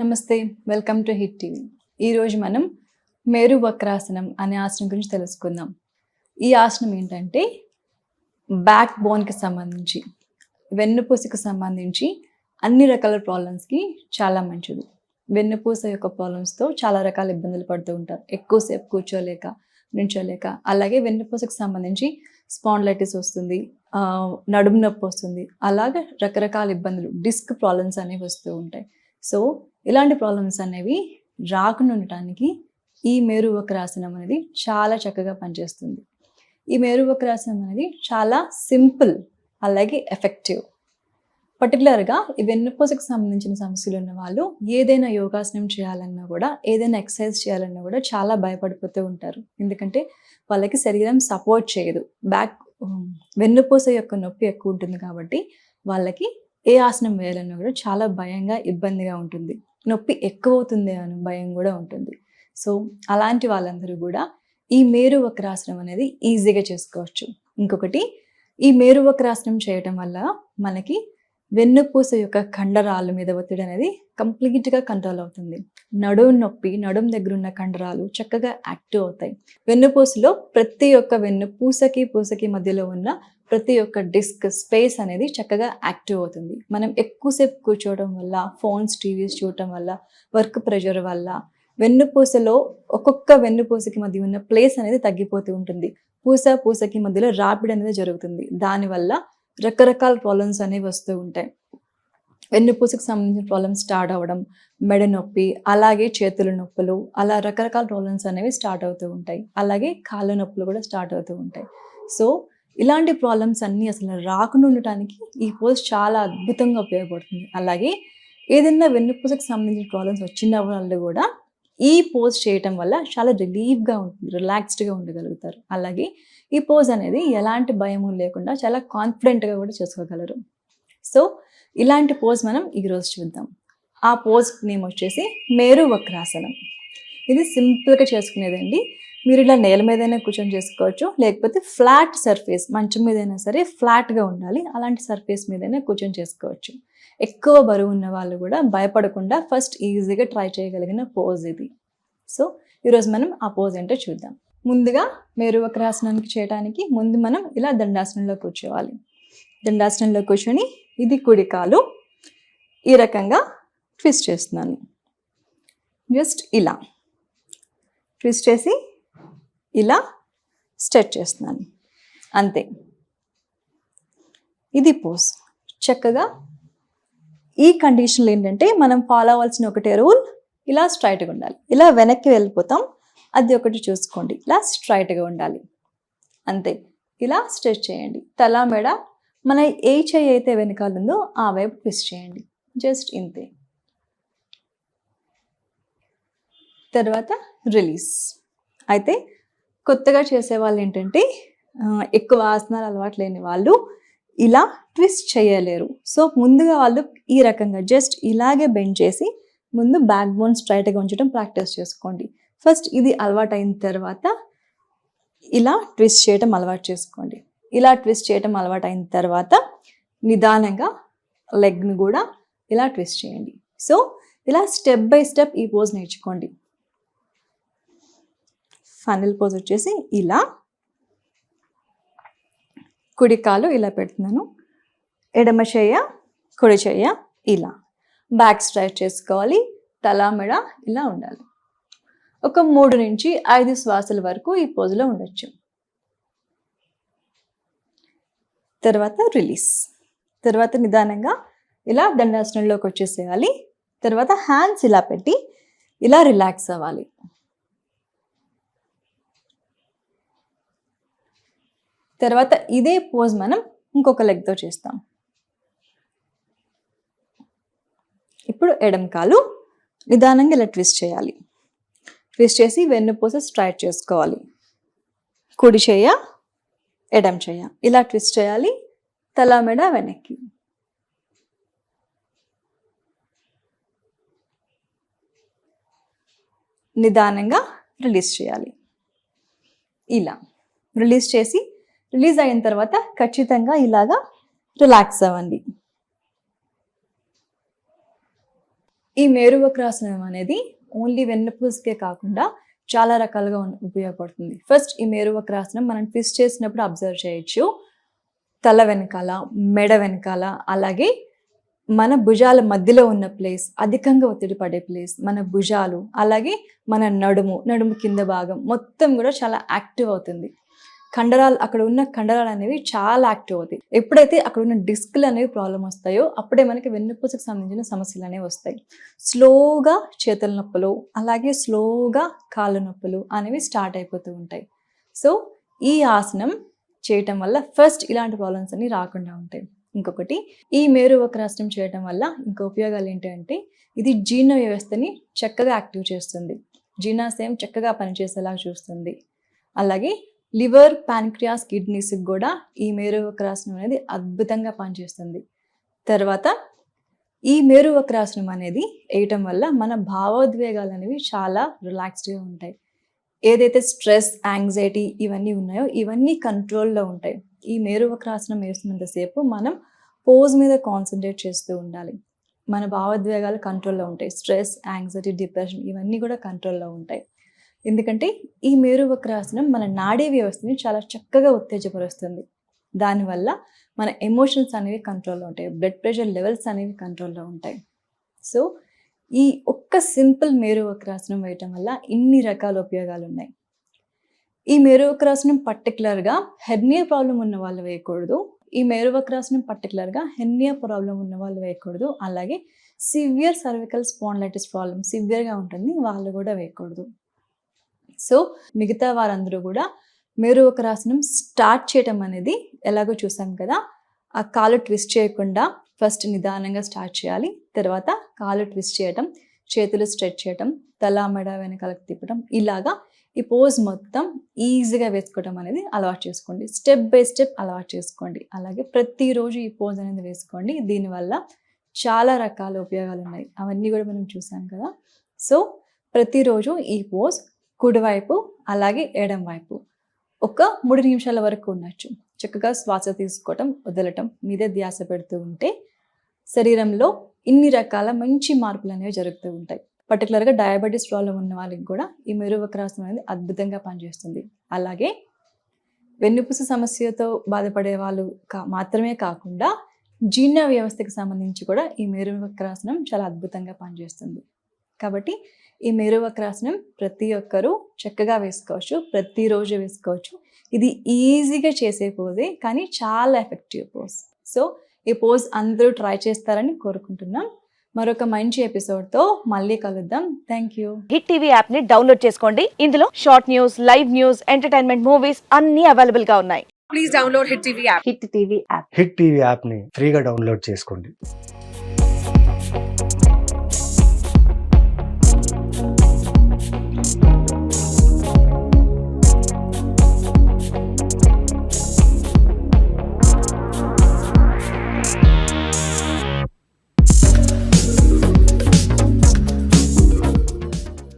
నమస్తే, welcome to hit TV. ఈరోజు మనం మేరు వక్రాసనం అనే ఆసనం గురించి తెలుసుకుందాం. ఈ ఆసనం ఏంటంటే బ్యాక్ బోన్కి సంబంధించి, వెన్నుపూసకి సంబంధించి అన్ని రకాల ప్రాబ్లమ్స్కి చాలా మంచిది. వెన్నుపూస యొక్క ప్రాబ్లమ్స్తో చాలా రకాల ఇబ్బందులు పడుతూ ఉంటారు, ఎక్కువసేపు కూర్చోలేక, నించోలేక. అలాగే వెన్నుపూసకు సంబంధించి స్పాండిలైటిస్ వస్తుంది, నడుము నొప్పి వస్తుంది, అలాగే రకరకాల ఇబ్బందులు, డిస్క్ ప్రాబ్లమ్స్ అనేవి వస్తూ ఉంటాయి. సో ఇలాంటి ప్రాబ్లమ్స్ అనేవి రాకుండా ఉండటానికి ఈ మేరు వక్రాసనం అనేది చాలా చక్కగా పనిచేస్తుంది. ఈ మేరు వక్రాసనం అనేది చాలా సింపుల్, అలాగే ఎఫెక్టివ్. పర్టికులర్గా ఈ వెన్నుపూసకు సంబంధించిన సమస్యలు ఉన్న వాళ్ళు ఏదైనా యోగాసనం చేయాలన్నా కూడా, ఏదైనా ఎక్సర్సైజ్ చేయాలన్నా కూడా చాలా భయపడిపోతూ ఉంటారు. ఎందుకంటే వాళ్ళకి శరీరం సపోర్ట్ చేయదు. వెన్నుపూస యొక్క నొప్పి ఎక్కువ ఉంటుంది కాబట్టి వాళ్ళకి ఏ ఆసనం వేయాలన్నా కూడా చాలా భయంగా, ఇబ్బందిగా ఉంటుంది. నొప్పి ఎక్కువ అవుతుంది అని భయం కూడా ఉంటుంది. సో అలాంటి వాళ్ళందరూ కూడా ఈ మేరు వక్రాసనం అనేది ఈజీగా చేసుకోవచ్చు. ఇంకొకటి, ఈ మేరు వక్రాసనం చేయటం వల్ల మనకి వెన్నుపూస యొక్క కండరాల మీద ఒత్తిడి అనేది కంప్లీట్గా కంట్రోల్ అవుతుంది. నడుము నొప్పి, నడుము దగ్గర ఉన్న కండరాలు చక్కగా యాక్టివ్ అవుతాయి. వెన్నుపూసలో ప్రతి ఒక్క పూసకి మధ్యలో ఉన్న ప్రతి ఒక్క డిస్క్ స్పేస్ అనేది చక్కగా యాక్టివ్ అవుతుంది. మనం ఎక్కువసేపు కూర్చోవడం వల్ల, ఫోన్స్, టీవీస్ చూడటం వల్ల, వర్క్ ప్రెషర్ వల్ల వెన్నుపూసలో ఒక్కొక్క వెన్నుపూసకి మధ్య ఉన్న ప్లేస్ అనేది తగ్గిపోతూ ఉంటుంది. పూసకి మధ్యలో రాపిడి అనేది జరుగుతుంది. దానివల్ల రకరకాల ప్రాబ్లమ్స్ అనేవి వస్తూ ఉంటాయి. వెన్నుపూసకు సంబంధించిన ప్రాబ్లమ్స్ స్టార్ట్ అవ్వడం, మెడ నొప్పి, అలాగే చేతుల నొప్పులు, అలా రకరకాల ప్రాబ్లమ్స్ అనేవి స్టార్ట్ అవుతూ ఉంటాయి. అలాగే కాళ్ళ నొప్పులు కూడా స్టార్ట్ అవుతూ ఉంటాయి. సో ఇలాంటి ప్రాబ్లమ్స్ అన్నీ అసలు రాకుండా ఉండటానికి ఈ పోజ్ చాలా అద్భుతంగా ఉపయోగపడుతుంది. అలాగే ఏదైనా వెన్నుపూసకు సంబంధించిన ప్రాబ్లమ్స్ వచ్చిన వాళ్ళు కూడా ఈ పోజ్ చేయటం వల్ల చాలా రిలీఫ్గా ఉంటుంది, రిలాక్స్డ్గా ఉండగలుగుతారు. అలాగే ఈ పోజ్ అనేది ఎలాంటి భయము లేకుండా చాలా కాన్ఫిడెంట్గా కూడా చేసుకోగలరు. సో ఇలాంటి పోజ్ మనం ఈరోజు చూద్దాం. ఆ పోజ్ నేమ్ వచ్చేసి మేరు వక్రాసనం. ఇది సింపుల్గా చేసుకునేదండి. మీరు ఇలా నేల మీదైనా కూర్చొని చేసుకోవచ్చు, లేకపోతే ఫ్లాట్ సర్ఫేస్, మంచం మీదైనా సరే ఫ్లాట్గా ఉండాలి, అలాంటి సర్ఫేస్ మీదైనా కూర్చొని చేసుకోవచ్చు. ఎక్కువ బరువు ఉన్న వాళ్ళు కూడా భయపడకుండా ఫస్ట్ ఈజీగా ట్రై చేయగలిగిన పోజ్ ఇది. సో ఈరోజు మనం ఆ పోజ్ ఏంటో చూద్దాం. ముందుగా మేరు వక్రాసనానికి చేయడానికి ముందు మనం ఇలా దండాసనంలో కూర్చోవాలి. దండాసనంలో కూర్చొని ఇది కుడి కాలు ఈ రకంగా ట్విస్ట్ చేస్తున్నాను. జస్ట్ ఇలా ట్విస్ట్ చేసి ఇలా స్ట్రెచ్ చేస్తున్నాను, అంతే. ఇది పోజ్. చక్కగా ఈ కండిషన్లో ఏంటంటే మనం ఫాలో అవ్వాల్సిన ఒకటే రూల్, ఇలా స్ట్రైట్గా ఉండాలి. ఇలా వెనక్కి వెళ్ళిపోతాం, అది ఒకటి చూసుకోండి. ఇలా స్ట్రైట్గా ఉండాలి, అంతే. ఇలా స్ట్రెచ్ చేయండి. తల, మెడ, మన ఏ చెయ్యి అయితే వెనకాల ఉందో ఆ వైపు ట్విస్ట్ చేయండి, జస్ట్ ఇంతే. తర్వాత రిలీజ్. అయితే కొత్తగా చేసేవాళ్ళు ఏంటంటే, ఎక్కువ ఆసనాలు అలవాటు లేని వాళ్ళు ఇలా ట్విస్ట్ చేయలేరు. సో ముందుగా వాళ్ళు ఈ రకంగా జస్ట్ ఇలాగే బెండ్ చేసి ముందు బ్యాక్ బోన్ స్ట్రైట్గా ఉంచడం ప్రాక్టీస్ చేసుకోండి. ఫస్ట్ ఇది అలవాటు అయిన తర్వాత ఇలా ట్విస్ట్ చేయడం అలవాటు చేసుకోండి. ఇలా ట్విస్ట్ చేయడం అలవాటు అయిన తర్వాత నిదానంగా లెగ్ని కూడా ఇలా ట్విస్ట్ చేయండి. సో ఇలా స్టెప్ బై స్టెప్ ఈ పోజ్ నేర్చుకోండి. ఫైనల్ పోజ్ వచ్చేసి ఇలా కుడి కాలు ఇలా పెడుతున్నాను, ఎడమ చెయ్య, కుడి చెయ్య ఇలా బ్యాక్ స్ట్రైట్ చేసుకోవాలి. తల, మెడ ఇలా ఉండాలి. ఒక 3 నుంచి 5 శ్వాసల వరకు ఈ పోజులో ఉండొచ్చు. తర్వాత రిలీజ్. తర్వాత నిదానంగా ఇలా దండాసనంలోకి వచ్చేసేయాలి. తర్వాత హ్యాండ్స్ ఇలా పెట్టి ఇలా రిలాక్స్ అవ్వాలి. తర్వాత ఇదే పోజ్ మనం ఇంకొక లెగ్తో చేస్తాం. ఇప్పుడు ఎడమ కాలు నిదానంగా ఇలా ట్విస్ట్ చేయాలి. ట్విస్ట్ చేసి వెన్నుపూస స్ట్రైట్ చేసుకోవాలి. కుడి చెయ్య, ఎడమ చెయ్య ఇలా ట్విస్ట్ చేయాలి. తల, మెడ వెనక్కి. నిదానంగా రిలీజ్ చేయాలి. ఇలా రిలీజ్ చేసి, రిలీజ్ అయిన తర్వాత ఖచ్చితంగా ఇలాగా రిలాక్స్ అవ్వండి. ఈ మేరు వక్రాసనం అనేది ఓన్లీ వెన్నుపూసకే కాకుండా చాలా రకాలుగా ఉపయోగపడుతుంది. ఫస్ట్ ఈ మేరు వక్రాసనం మనం ట్విస్ట్ చేసినప్పుడు అబ్జర్వ్ చేయొచ్చు. తల వెనకాల, మెడ వెనకాల, అలాగే మన భుజాల మధ్యలో ఉన్న ప్లేస్, అధికంగా ఒత్తిడి పడే ప్లేస్, మన భుజాలు, అలాగే మన నడుము కింద భాగం మొత్తం కూడా చాలా యాక్టివ్ అవుతుంది. కండరాలు, అక్కడ ఉన్న కండరాలు అనేవి చాలా యాక్టివ్ అవుతాయి. ఎప్పుడైతే అక్కడ ఉన్న డిస్క్లు అనేవి ప్రాబ్లం వస్తాయో అప్పుడే మనకి వెన్నుపూసకు సంబంధించిన సమస్యలు అనేవి వస్తాయి. స్లోగా చేతుల నొప్పులు, అలాగే స్లోగా కాళ్ళ నొప్పులు అనేవి స్టార్ట్ అయిపోతూ ఉంటాయి. సో ఈ ఆసనం చేయటం వల్ల ఫస్ట్ ఇలాంటి ప్రాబ్లమ్స్ అన్ని రాకుండా ఉంటాయి. ఇంకొకటి, ఈ మేరు వక్రాసనం చేయటం వల్ల ఇంకో ఉపయోగాలు ఏంటంటే ఇది జీర్ణ వ్యవస్థని చక్కగా యాక్టివ్ చేస్తుంది. జీర్ణాశయం చక్కగా పనిచేసేలా చూస్తుంది. అలాగే లివర్, ప్యాన్క్రియాస్, కిడ్నీస్కి కూడా ఈ మేరు వక్రాసనం అనేది అద్భుతంగా పనిచేస్తుంది. తర్వాత ఈ మేరు వక్రాసనం అనేది వేయటం వల్ల మన భావోద్వేగాలు అనేవి చాలా రిలాక్స్డ్గా ఉంటాయి. ఏదైతే స్ట్రెస్, యాంగ్జైటీ ఇవన్నీ ఉన్నాయో ఇవన్నీ కంట్రోల్లో ఉంటాయి. ఈ మేరు వక్రాసనం వేస్తున్నంతసేపు మనం పోజ్ మీద కాన్సన్ట్రేట్ చేస్తూ ఉండాలి. మన భావోద్వేగాలు కంట్రోల్లో ఉంటాయి. స్ట్రెస్, యాంగ్జైటీ, డిప్రెషన్ ఇవన్నీ కూడా కంట్రోల్లో ఉంటాయి. ఎందుకంటే ఈ మేరు వక్రాసనం మన నాడీ వ్యవస్థని చాలా చక్కగా ఉత్తేజపరుస్తుంది. దానివల్ల మన ఎమోషన్స్ అనేవి కంట్రోల్లో ఉంటాయి. బ్లడ్ ప్రెషర్ లెవెల్స్ అనేవి కంట్రోల్లో ఉంటాయి. సో ఈ ఒక్క సింపుల్ మేరు వక్రాసనం వేయటం వల్ల ఇన్ని రకాల ఉపయోగాలు ఉన్నాయి. ఈ మేరు వక్రాసనం పర్టికులర్గా హెర్నియా ప్రాబ్లం ఉన్న వాళ్ళు వేయకూడదు. ఈ మేరు వక్రాసనం పర్టికులర్గా హెర్నియా ప్రాబ్లం ఉన్న వాళ్ళు వేయకూడదు. అలాగే సివియర్ సర్వికల్ స్పాండిలైటిస్ ప్రాబ్లం సివియర్గా ఉంటుంది, వాళ్ళు కూడా వేయకూడదు. సో మిగతా వారందరూ కూడా మేరు వక్రాసనం స్టార్ట్ చేయటం అనేది ఎలాగో చూసాం కదా. ఆ కాలు ట్విస్ట్ చేయకుండా ఫస్ట్ నిదానంగా స్టార్ట్ చేయాలి. తర్వాత కాలు ట్విస్ట్ చేయటం, చేతులు స్ట్రెచ్ చేయటం, తల మెడ వెనకాలకు తిప్పడం, ఇలాగా ఈ పోజ్ మొత్తం ఈజీగా వేసుకోవడం అనేది అలవాటు చేసుకోండి. స్టెప్ బై స్టెప్ అలవాటు చేసుకోండి. అలాగే ప్రతిరోజు ఈ పోజ్ అనేది వేసుకోండి. దీనివల్ల చాలా రకాల ఉపయోగాలు ఉన్నాయి, అవన్నీ కూడా మనం చూసాం కదా. సో ప్రతిరోజు ఈ పోజ్ కుడివైపు అలాగే ఎడం వైపు ఒక 3 నిమిషాల వరకు ఉండొచ్చు. చక్కగా శ్వాస తీసుకోవటం, వదలటం మీదే ధ్యాస పెడుతూ ఉంటే శరీరంలో ఇన్ని రకాల మంచి మార్పులు అనేవి జరుగుతూ ఉంటాయి. పర్టికులర్గా డయాబెటీస్ ప్రాబ్లం ఉన్న వాళ్ళకి కూడా ఈ మేరు వక్రాసనం అనేది అద్భుతంగా పనిచేస్తుంది. అలాగే వెన్నుపూస సమస్యతో బాధపడే వాళ్ళు మాత్రమే కాకుండా జీర్ణ వ్యవస్థకి సంబంధించి కూడా ఈ మేరు వక్రాసనం చాలా అద్భుతంగా పనిచేస్తుంది. కాబట్టి ఈ మేరు వక్రాసనం ప్రతి ఒక్కరూ చక్కగా వేసుకోవచ్చు, ప్రతిరోజు వేసుకోవచ్చు. ఇది ఈజీగా చేసే పోజే, కానీ చాలా ఎఫెక్టివ్ పోజ్. సో ఈ పోజ్ అందరూ ట్రై చేస్తారని కోరుకుంటున్నాం. మరొక మంచి ఎపిసోడ్తో మళ్ళీ కలుద్దాం. Thank you. Hit TV app ని డౌన్లోడ్ చేసుకోండి. ఇందులో short news, live news, entertainment movies అన్ని అవైలబుల్ గా ఉన్నాయి. Please download Hit TV app. Hit TV app. Hit TV యాప్ని ఫ్రీగా డౌన్లోడ్ చేసుకోండి.